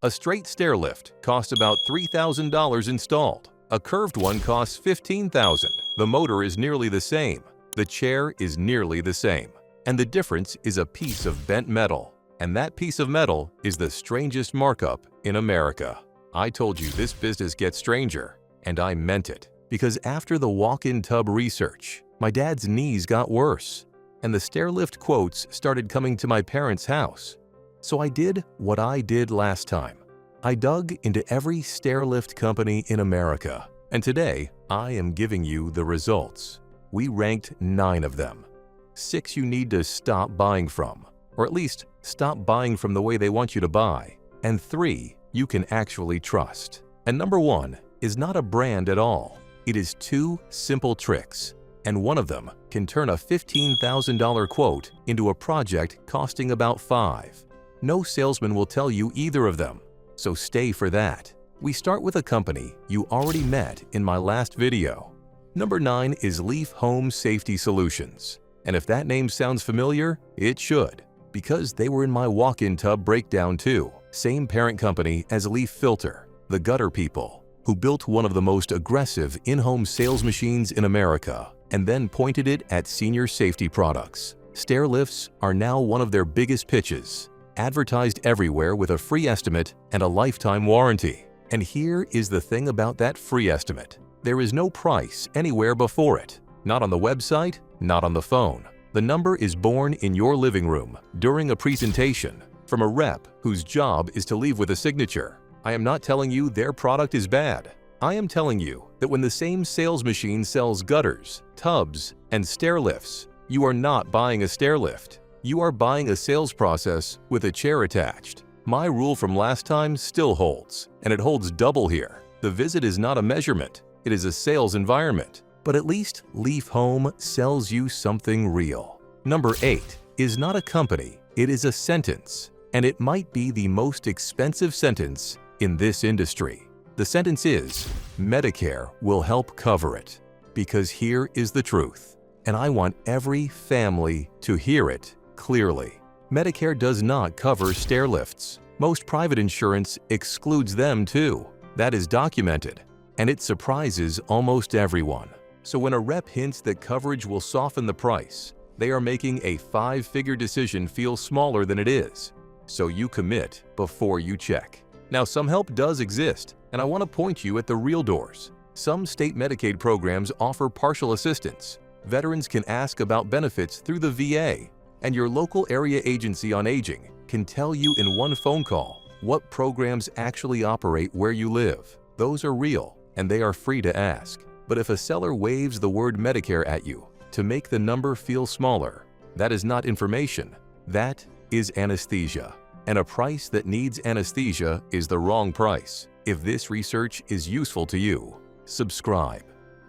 A straight stair lift costs about $3,000 installed. A curved one costs $15,000. The motor is nearly the same. The chair is nearly the same. And the difference is a piece of bent metal. And that piece of metal is the strangest markup in America. I told you this business gets stranger, and I meant it. Because after the walk-in tub research, my dad's knees got worse, and the stairlift quotes started coming to my parents' house. So I did what I did last time. I dug into every stairlift company in America, and today I am giving you the results. We ranked 9 of them. 6 you need to stop buying from, or at least stop buying from the way they want you to buy, and 3 you can actually trust. And number 1 is not a brand at all. It is 2 simple tricks, and one of them can turn a $15,000 quote into a project costing about $5,000. No salesman will tell you either of them, so stay for that. We start with a company you already met in my last video. Number 9 is Leaf Home Safety Solutions, and if that name sounds familiar, it should, because they were in my walk-in tub breakdown too. Same parent company as Leaf Filter, the gutter people, who built one of the most aggressive in-home sales machines in America and then pointed it at senior safety products. Stair lifts are now one of their biggest pitches, advertised everywhere with a free estimate and a lifetime warranty. And here is the thing about that free estimate. There is no price anywhere before it. Not on the website, not on the phone. The number is born in your living room during a presentation from a rep whose job is to leave with a signature. I am not telling you their product is bad. I am telling you that when the same sales machine sells gutters, tubs, and stair lifts, you are not buying a stair lift. You are buying a sales process with a chair attached. My rule from last time still holds, and it holds double here. The visit is not a measurement, it is a sales environment. But at least Leaf Home sells you something real. Number 8 is not a company, it is a sentence, and it might be the most expensive sentence in this industry. The sentence is, Medicare will help cover it. Because here is the truth, and I want every family to hear it clearly. Medicare does not cover stair lifts. Most private insurance excludes them too. That is documented, and it surprises almost everyone. So when a rep hints that coverage will soften the price, they are making a 5-figure decision feel smaller than it is. So you commit before you check. Now, some help does exist, and I want to point you at the real doors. Some state Medicaid programs offer partial assistance. Veterans can ask about benefits through the VA, and your local area agency on aging can tell you in one phone call what programs actually operate where you live. Those are real, and they are free to ask. But if a seller waves the word Medicare at you to make the number feel smaller, that is not information. That is anesthesia. And a price that needs anesthesia is the wrong price. If this research is useful to you, subscribe.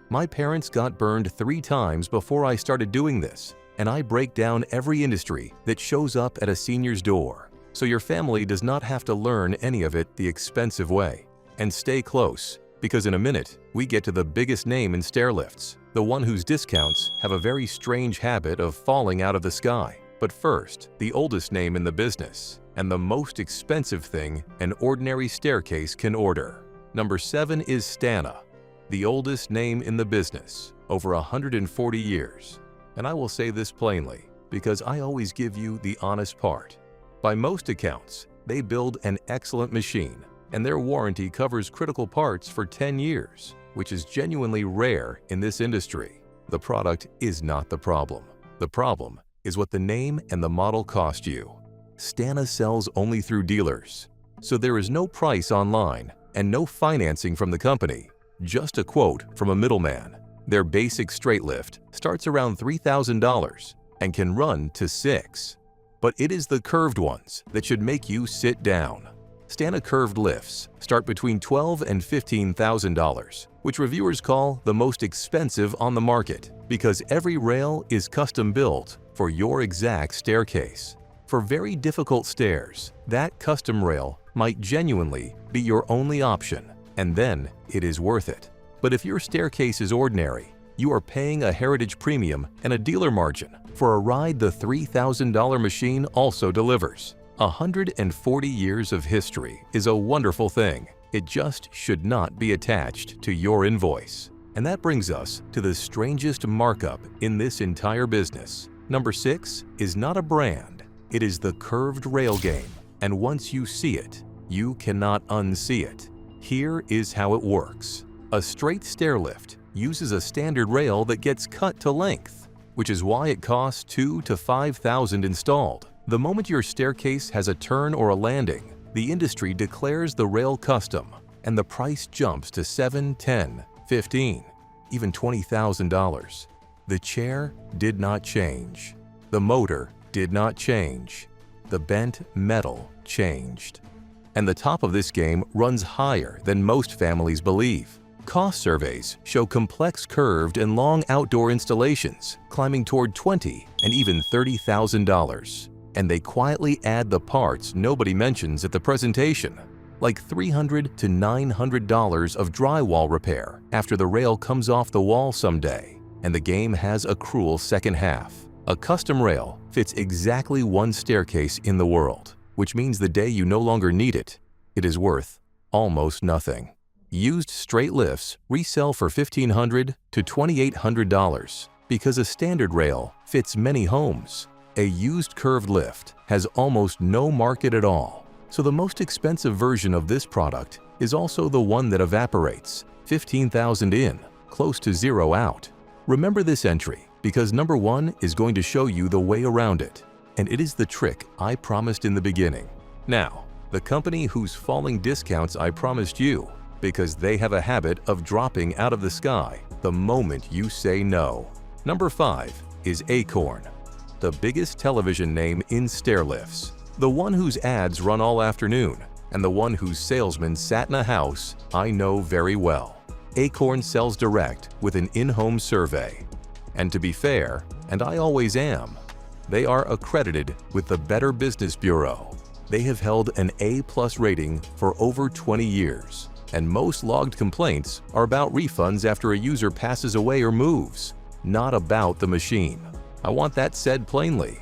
My parents got burned 3 times before I started doing this, and I break down every industry that shows up at a senior's door, so your family does not have to learn any of it the expensive way. And stay close, because in a minute, we get to the biggest name in stairlifts, the one whose discounts have a very strange habit of falling out of the sky. But first, the oldest name in the business, and the most expensive thing an ordinary staircase can order. Number 7 is Stannah, the oldest name in the business, over 140 years. And I will say this plainly, because I always give you the honest part. By most accounts, they build an excellent machine, and their warranty covers critical parts for 10 years, which is genuinely rare in this industry. The product is not the problem. The problem is what the name and the model cost you. Stannah sells only through dealers, so there is no price online and no financing from the company, just a quote from a middleman. Their basic straight lift starts around $3,000 and can run to $6,000. But it is the curved ones that should make you sit down. Stannah curved lifts start between $12,000 and $15,000, which reviewers call the most expensive on the market because every rail is custom built for your exact staircase. For very difficult stairs, that custom rail might genuinely be your only option, and then it is worth it. But if your staircase is ordinary, you are paying a heritage premium and a dealer margin for a ride the $3,000 machine also delivers. 140 years of history is a wonderful thing. It just should not be attached to your invoice. And that brings us to the strangest markup in this entire business. Number 6 is not a brand. It is the curved rail game. And once you see it, you cannot unsee it. Here is how it works. A straight stair lift uses a standard rail that gets cut to length, which is why it costs $2,000 to $5,000 installed. The moment your staircase has a turn or a landing, the industry declares the rail custom, and the price jumps to $7,000, $10,000, $15,000, even $20,000. The chair did not change. The motor did not change. The bent metal changed. And the top of this game runs higher than most families believe. Cost surveys show complex curved and long outdoor installations climbing toward $20,000 and even $30,000. And they quietly add the parts nobody mentions at the presentation, like $300 to $900 of drywall repair after the rail comes off the wall someday. And the game has a cruel second half. A custom rail fits exactly one staircase in the world, which means the day you no longer need it, it is worth almost nothing. Used straight lifts resell for $1,500 to $2,800 because a standard rail fits many homes. A used curved lift has almost no market at all, so the most expensive version of this product is also the one that evaporates, $15,000 in, close to zero out. Remember this entry because number 1 is going to show you the way around it, and it is the trick I promised in the beginning. Now, the company whose falling discounts I promised you, because they have a habit of dropping out of the sky the moment you say no. Number 5 is Acorn, the biggest television name in stair lifts, the one whose ads run all afternoon, and the one whose salesman sat in a house I know very well. Acorn sells direct with an in-home survey. And to be fair, and I always am, they are accredited with the Better Business Bureau. They have held an A+ rating for over 20 years, and most logged complaints are about refunds after a user passes away or moves, not about the machine. I want that said plainly.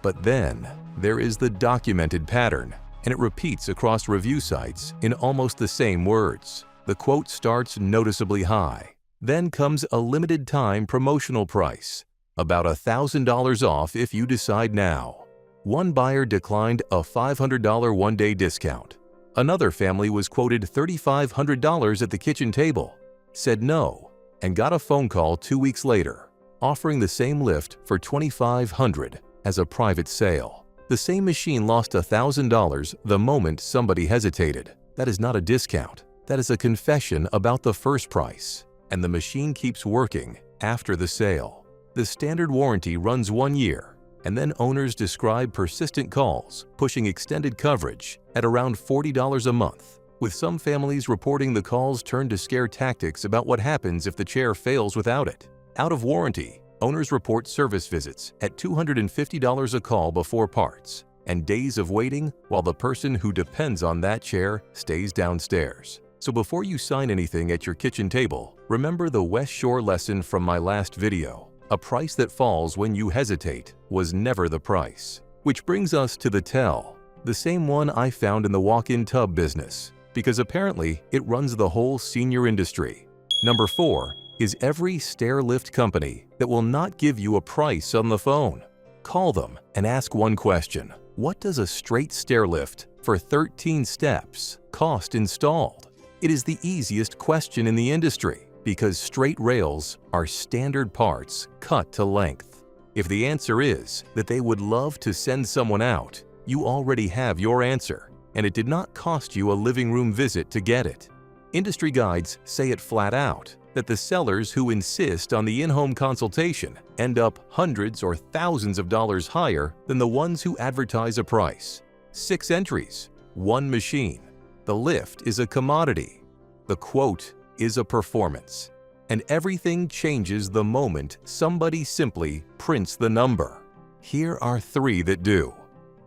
But then, there is the documented pattern, and it repeats across review sites in almost the same words. The quote starts noticeably high. Then comes a limited time promotional price, about $1,000 off if you decide now. One buyer declined a $500 one-day discount. Another family was quoted $3,500 at the kitchen table, said no, and got a phone call 2 weeks later, offering the same lift for $2,500 as a private sale. The same machine lost $1,000 the moment somebody hesitated. That is not a discount. That is a confession about the first price. And the machine keeps working after the sale. The standard warranty runs 1 year, and then owners describe persistent calls, pushing extended coverage at around $40 a month, with some families reporting the calls turn to scare tactics about what happens if the chair fails without it. Out of warranty, owners report service visits at $250 a call before parts, and days of waiting while the person who depends on that chair stays downstairs. So before you sign anything at your kitchen table, remember the West Shore lesson from my last video. A price that falls when you hesitate was never the price. Which brings us to the tell, the same one I found in the walk-in tub business, because apparently it runs the whole senior industry. Number 4 is every stair lift company that will not give you a price on the phone. Call them and ask one question. What does a straight stair lift for 13 steps cost installed? It is the easiest question in the industry because straight rails are standard parts cut to length. If the answer is that they would love to send someone out, you already have your answer, and it did not cost you a living room visit to get it. Industry guides say it flat out, that the sellers who insist on the in-home consultation end up hundreds or thousands of dollars higher than the ones who advertise a price. 6 entries, 1 machine. The lift is a commodity. The quote is a performance. And everything changes the moment somebody simply prints the number. Here are 3 that do.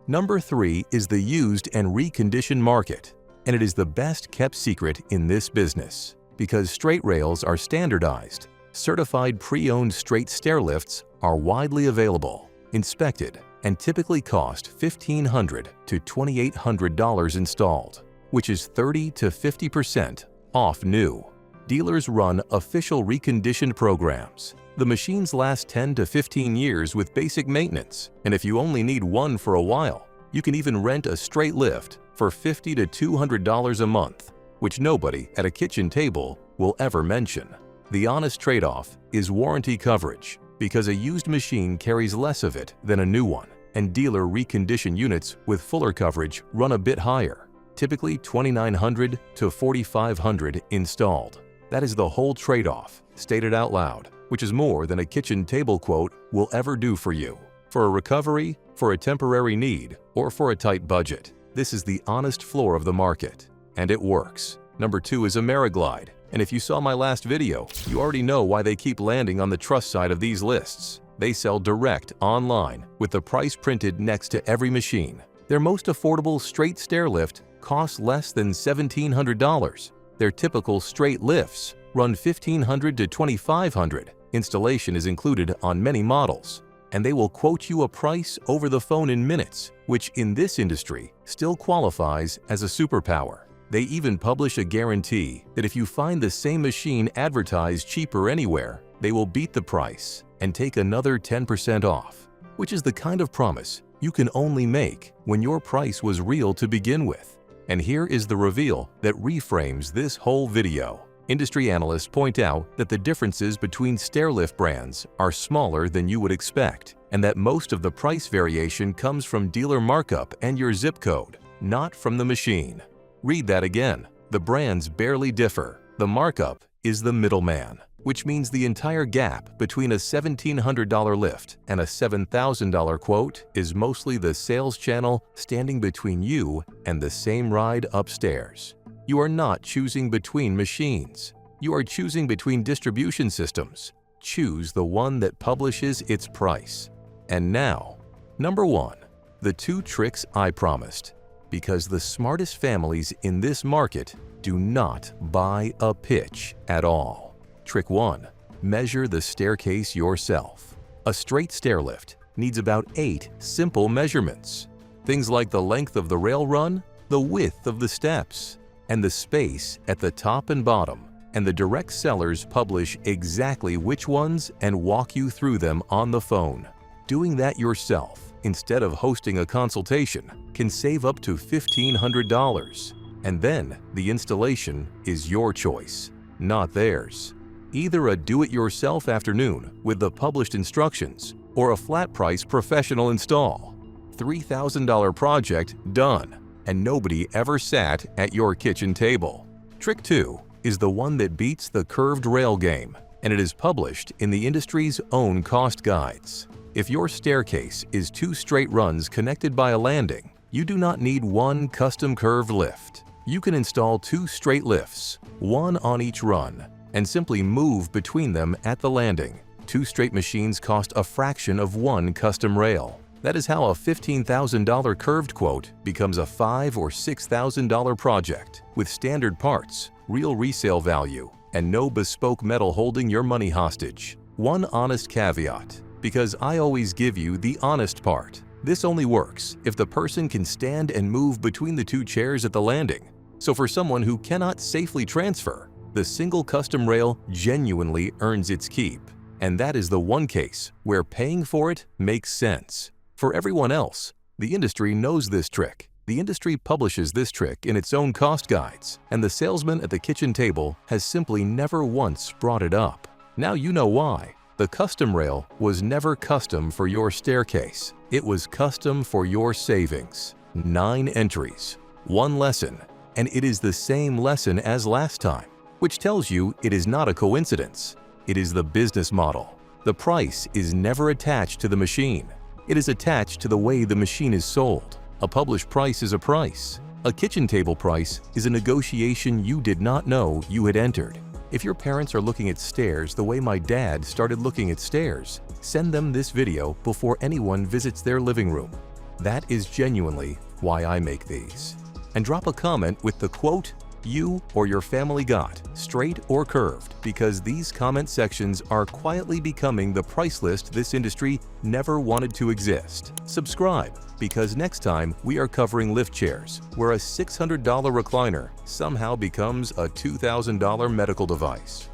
Number 3 is the used and reconditioned market, and it is the best kept secret in this business because straight rails are standardized. Certified pre-owned straight stair lifts are widely available, inspected, and typically cost $1,500 to $2,800 installed, which is 30 to 50% off new. Dealers run official reconditioned programs. The machines last 10 to 15 years with basic maintenance, and if you only need one for a while, you can even rent a straight lift for $50 to $200 a month, which nobody at a kitchen table will ever mention. The honest trade-off is warranty coverage, because a used machine carries less of it than a new one, and dealer reconditioned units with fuller coverage run a bit higher, typically $2,900 to $4,500 installed. That is the whole trade-off, stated out loud, which is more than a kitchen table quote will ever do for you. For a recovery, for a temporary need, or for a tight budget, this is the honest floor of the market, and it works. Number 2 is AmeriGlide, and if you saw my last video, you already know why they keep landing on the trust side of these lists. They sell direct online with the price printed next to every machine. Their most affordable straight stair lift costs less than $1,700. Their typical straight lifts run $1,500 to $2,500. Installation is included on many models, and they will quote you a price over the phone in minutes, which in this industry still qualifies as a superpower. They even publish a guarantee that if you find the same machine advertised cheaper anywhere, they will beat the price and take another 10% off, which is the kind of promise you can only make when your price was real to begin with. And here is the reveal that reframes this whole video. Industry analysts point out that the differences between stairlift brands are smaller than you would expect, and that most of the price variation comes from dealer markup and your zip code, not from the machine. Read that again. The brands barely differ. The markup is the middleman, which means the entire gap between a $1,700 lift and a $7,000 quote is mostly the sales channel standing between you and the same ride upstairs. You are not choosing between machines. You are choosing between distribution systems. Choose the one that publishes its price. And now, number 1, the 2 tricks I promised. Because the smartest families in this market do not buy a pitch at all. Trick 1. Measure the staircase yourself. A straight stair lift needs about 8 simple measurements. Things like the length of the rail run, the width of the steps, and the space at the top and bottom. And the direct sellers publish exactly which ones and walk you through them on the phone. Doing that yourself instead of hosting a consultation can save up to $1,500. And then the installation is your choice, not theirs. Either a do-it-yourself afternoon with the published instructions or a flat-price professional install. $3,000 project done, and nobody ever sat at your kitchen table. Trick 2 is the one that beats the curved rail game, and it is published in the industry's own cost guides. If your staircase is 2 straight runs connected by a landing, you do not need one custom curved lift. You can install 2 straight lifts, one on each run, and simply move between them at the landing. 2 straight machines cost a fraction of one custom rail. That is how a $15,000 curved quote becomes a $5,000 or $6,000 project with standard parts, real resale value, and no bespoke metal holding your money hostage. One honest caveat, because I always give you the honest part. This only works if the person can stand and move between the 2 chairs at the landing. So for someone who cannot safely transfer, the single custom rail genuinely earns its keep. And that is the one case where paying for it makes sense. For everyone else, the industry knows this trick. The industry publishes this trick in its own cost guides, and the salesman at the kitchen table has simply never once brought it up. Now you know why. The custom rail was never custom for your staircase. It was custom for your savings. 9 entries, 1 lesson, and it is the same lesson as last time, which tells you it is not a coincidence. It is the business model. The price is never attached to the machine. It is attached to the way the machine is sold. A published price is a price. A kitchen table price is a negotiation you did not know you had entered. If your parents are looking at stairs the way my dad started looking at stairs, send them this video before anyone visits their living room. That is genuinely why I make these. And drop a comment with the quote you or your family got, straight or curved, because these comment sections are quietly becoming the price list this industry never wanted to exist. Subscribe, because next time we are covering lift chairs, where a $600 recliner somehow becomes a $2,000 medical device.